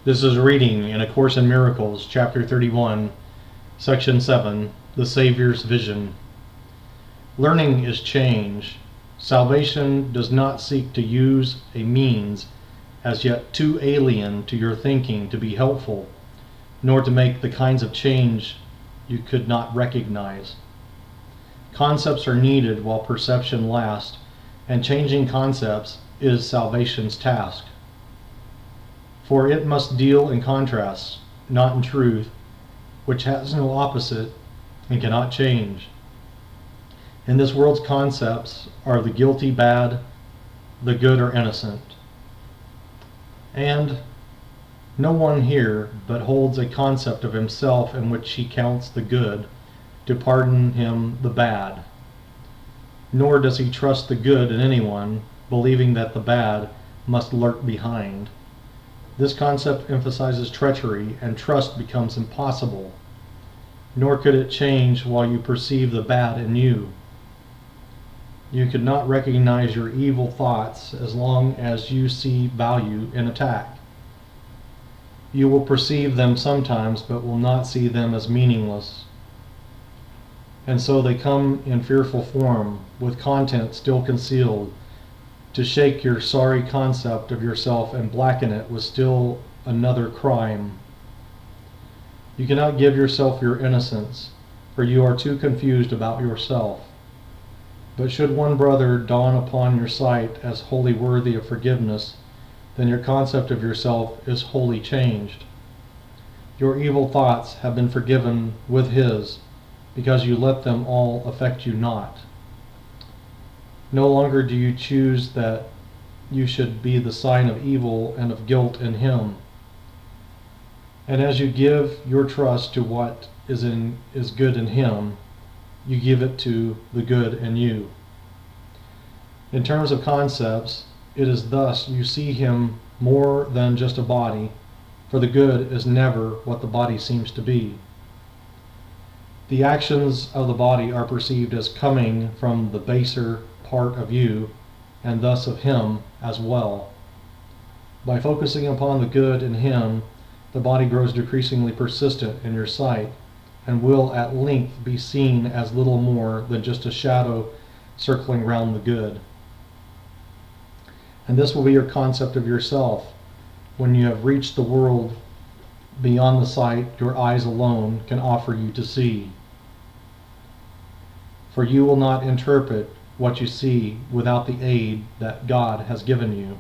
This is a reading in A Course in Miracles, Chapter 31, Section 7, The Savior's Vision. Learning is change. Salvation does not seek to use a means as yet too alien to your thinking to be helpful, nor to make the kinds of change you could not recognize. Concepts are needed while perception lasts, and changing concepts is salvation's task. For it must deal in contrasts, not in truth, which has no opposite and cannot change. In this world's concepts are the guilty bad, the good or innocent. And no one here but holds a concept of himself in which he counts the good to pardon him the bad. Nor does he trust the good in anyone, believing that the bad must lurk behind. This concept emphasizes treachery, and trust becomes impossible. Nor could it change while you perceive the bad in you. You could not recognize your evil thoughts as long as you see value in attack. You will perceive them sometimes, but will not see them as meaningless. And so they come in fearful form, with content still concealed, to shake your sorry concept of yourself and blacken it with still another crime. You cannot give yourself your innocence, for you are too confused about yourself. But should one brother dawn upon your sight as wholly worthy of forgiveness, then your concept of yourself is wholly changed. Your evil thoughts have been forgiven with his, because you let them all affect you not. No longer do you choose that you should be the sign of evil and of guilt in him. And as you give your trust to what is good in him, you give it to the good in you. In terms of concepts, it is thus you see him more than just a body, for the good is never what the body seems to be. The actions of the body are perceived as coming from the baser part of you, and thus of him as well. By focusing upon the good in him, the body grows decreasingly persistent in your sight, and will at length be seen as little more than just a shadow circling round the good. And this will be your concept of yourself when you have reached the world beyond the sight your eyes alone can offer you to see. For you will not interpret what you see without the aid that God has given you.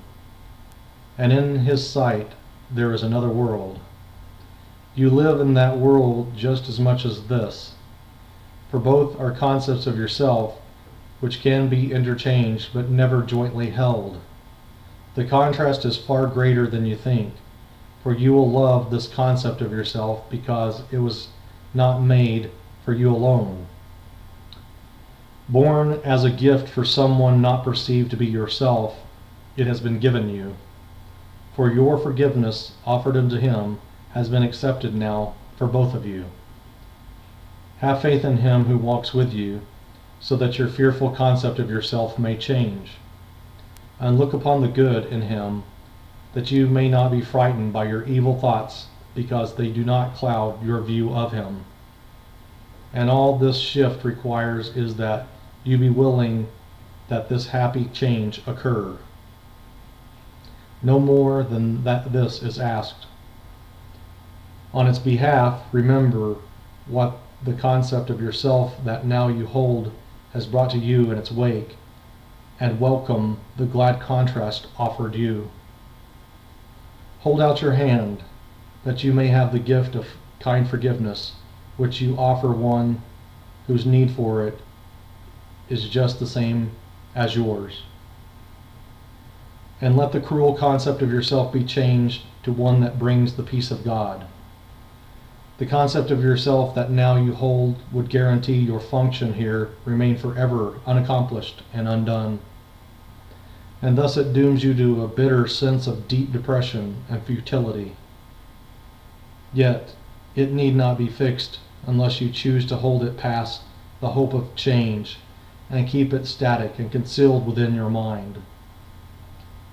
And in his sight there is another world. You live in that world just as much as this, for both are concepts of yourself which can be interchanged but never jointly held. The contrast is far greater than you think, for you will love this concept of yourself because it was not made for you alone. Born as a gift for someone not perceived to be yourself, it has been given you. For your forgiveness offered unto him has been accepted now for both of you. Have faith in him who walks with you, so that your fearful concept of yourself may change. And look upon the good in him, that you may not be frightened by your evil thoughts, because they do not cloud your view of him. And all this shift requires is that you be willing that this happy change occur. No more than that this is asked. On its behalf, remember what the concept of yourself that now you hold has brought to you in its wake, and welcome the glad contrast offered you. Hold out your hand, that you may have the gift of kind forgiveness, which you offer one whose need for it is just the same as yours. And let the cruel concept of yourself be changed to one that brings the peace of God. The concept of yourself that now you hold would guarantee your function here remain forever unaccomplished and undone. And thus it dooms you to a bitter sense of deep depression and futility. Yet it need not be fixed unless you choose to hold it past the hope of change and keep it static and concealed within your mind.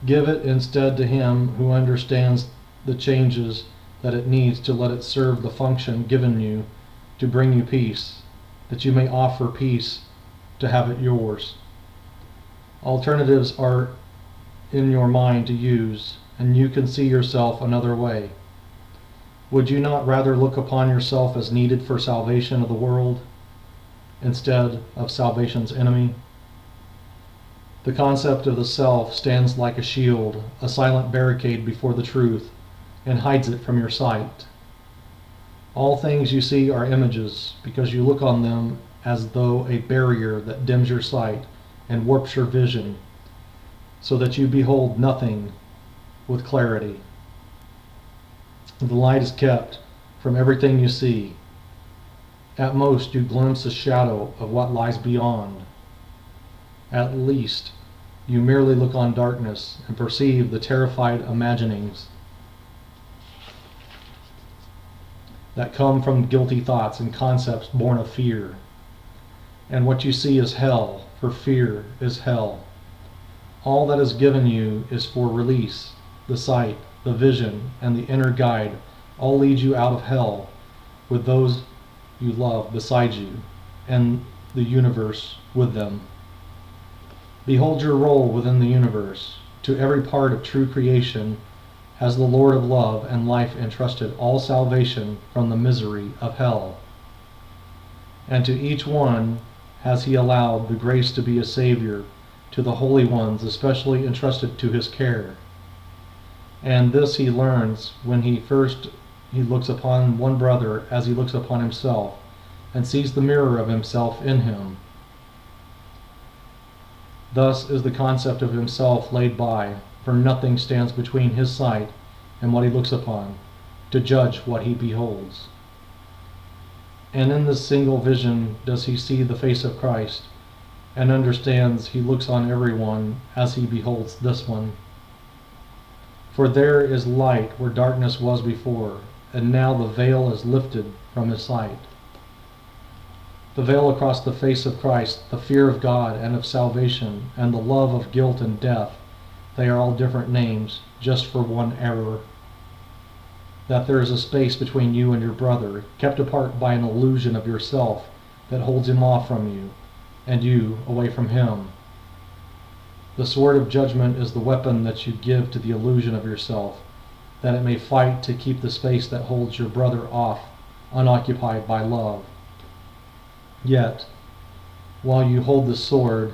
Give it instead to him who understands the changes that it needs to let it serve the function given you to bring you peace, that you may offer peace to have it yours. Alternatives are in your mind to use, and you can see yourself another way. Would you not rather look upon yourself as needed for salvation of the world instead of salvation's enemy? The concept of the self stands like a shield, a silent barricade before the truth, and hides it from your sight. All things you see are images, because you look on them as though a barrier that dims your sight and warps your vision, so that you behold nothing with clarity. The light is kept from everything you see. At most, you glimpse a shadow of what lies beyond. At least, you merely look on darkness and perceive the terrified imaginings that come from guilty thoughts and concepts born of fear. And what you see is hell, for fear is hell. All that is given you is for release. The sight, the vision, and the inner guide all lead you out of hell with those you love beside you, and the universe with them. Behold your role within the universe. To every part of true creation has the Lord of love and life entrusted all salvation from the misery of hell. And to each one has he allowed the grace to be a Savior to the holy ones especially entrusted to his care. And this he learns when he looks upon one brother as he looks upon himself, and sees the mirror of himself in him. Thus is the concept of himself laid by, for nothing stands between his sight and what he looks upon, to judge what he beholds. And in this single vision does he see the face of Christ, and understands he looks on everyone as he beholds this one. For there is light where darkness was before, and now the veil is lifted from his sight. The veil across the face of Christ, the fear of God and of salvation, and the love of guilt and death, they are all different names, just for one error. That there is a space between you and your brother, kept apart by an illusion of yourself that holds him off from you, and you away from him. The sword of judgment is the weapon that you give to the illusion of yourself, that it may fight to keep the space that holds your brother off, unoccupied by love. Yet, while you hold the sword,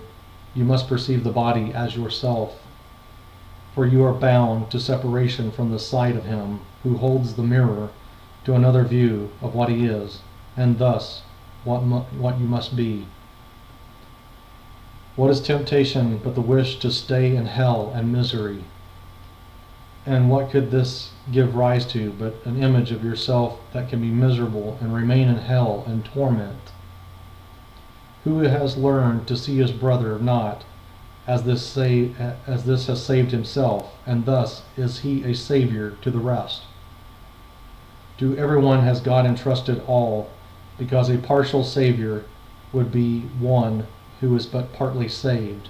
you must perceive the body as yourself, for you are bound to separation from the sight of him who holds the mirror to another view of what he is, and thus what you must be. What is temptation but the wish to stay in hell and misery? And what could this give rise to but an image of yourself that can be miserable and remain in hell and torment? Who has learned to see his brother not as this has saved himself, and thus is he a savior to the rest? To everyone has God entrusted all, because a partial savior would be one who is but partly saved.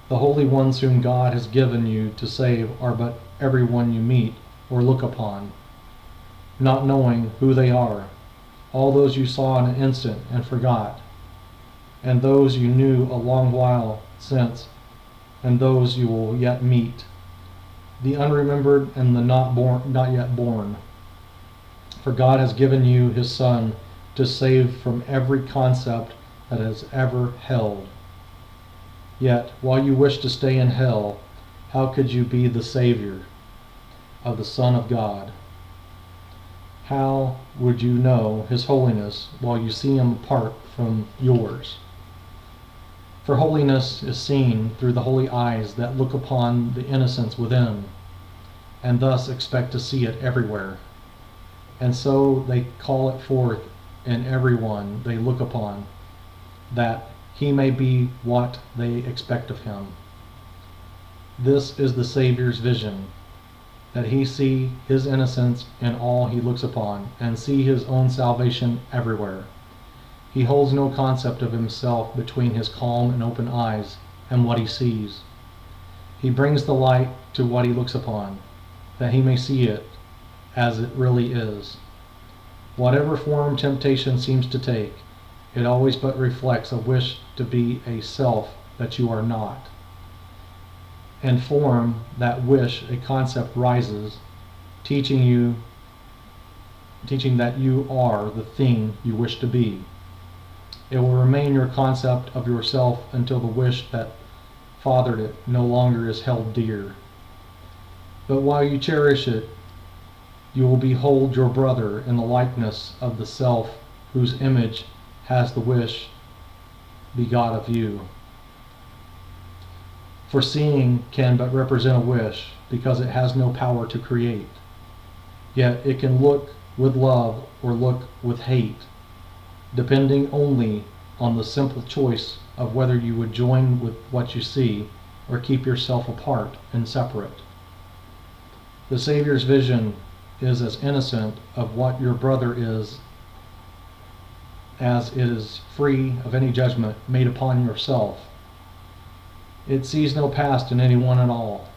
The holy ones whom God has given you to save are but everyone you meet or look upon, not knowing who they are, all those you saw in an instant and forgot, and those you knew a long while since, and those you will yet meet, the unremembered and the not yet born. For God has given you his Son to save from every concept that has ever held. Yet, while you wish to stay in hell, how could you be the Savior of the Son of God? How would you know his holiness while you see him apart from yours? For holiness is seen through the holy eyes that look upon the innocence within, and thus expect to see it everywhere. And so they call it forth in everyone they look upon, that he may be what they expect of him. This is the Savior's vision, that he see his innocence in all he looks upon, and see his own salvation everywhere. He holds no concept of himself between his calm and open eyes and what he sees. He brings the light to what he looks upon, that he may see it as it really is. Whatever form temptation seems to take, it always but reflects a wish to be a self that you are not. And from that wish a concept rises, teaching that you are the thing you wish to be. It will remain your concept of yourself until the wish that fathered it no longer is held dear. But while you cherish it, you will behold your brother in the likeness of the self whose image has the wish begot of you. For seeing can but represent a wish, because it has no power to create. Yet it can look with love or look with hate, depending only on the simple choice of whether you would join with what you see or keep yourself apart and separate. The Savior's vision is as innocent of what your brother is as it is free of any judgment made upon yourself. It sees no past in any one at all,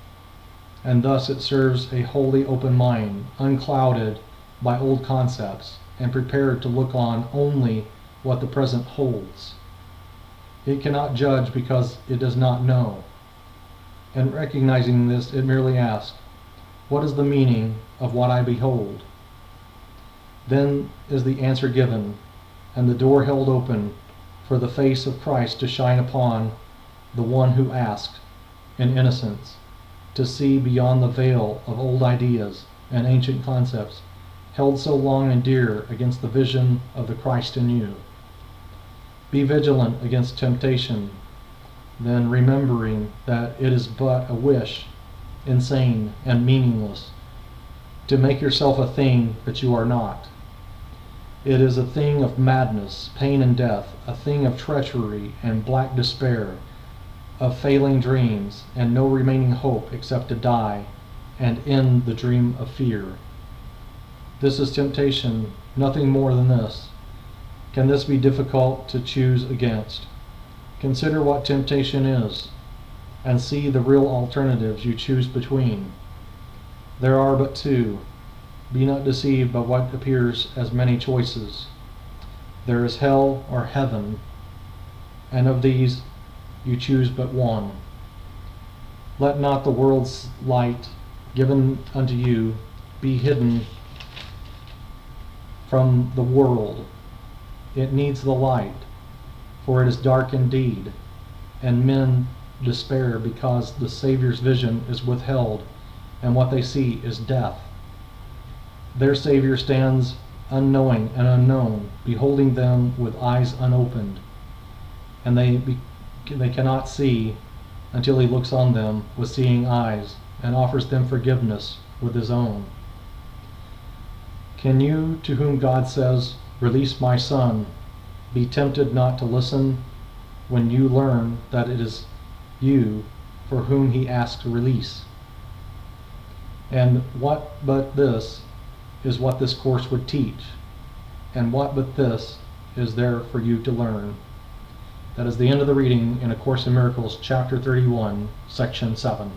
and thus it serves a wholly open mind, unclouded by old concepts, and prepared to look on only what the present holds. It cannot judge because it does not know. And recognizing this, it merely asks, "What is the meaning of what I behold?" Then is the answer given, and the door held open for the face of Christ to shine upon the one who asked, in innocence, to see beyond the veil of old ideas and ancient concepts held so long and dear against the vision of the Christ in you. Be vigilant against temptation, then remembering that it is but a wish, insane and meaningless, to make yourself a thing that you are not. It is a thing of madness, pain and death, a thing of treachery and black despair, of failing dreams and no remaining hope except to die and end the dream of fear. This is temptation, nothing more than this. Can this be difficult to choose against? Consider what temptation is, and see the real alternatives you choose between. There are but two. Be not deceived by what appears as many choices. There is hell or heaven, and of these you choose but one. Let not the world's light given unto you be hidden from the world. It needs the light, for it is dark indeed, and men despair because the Savior's vision is withheld, and what they see is death. Their Savior stands unknowing and unknown, beholding them with eyes unopened, and they cannot see until he looks on them with seeing eyes and offers them forgiveness with his own. Can you, to whom God says, "Release my son," be tempted not to listen when you learn that it is you for whom he asks release? And what but this is what this course would teach, and what but this is there for you to learn? That is the end of the reading in A Course in Miracles, Chapter 31, Section 7.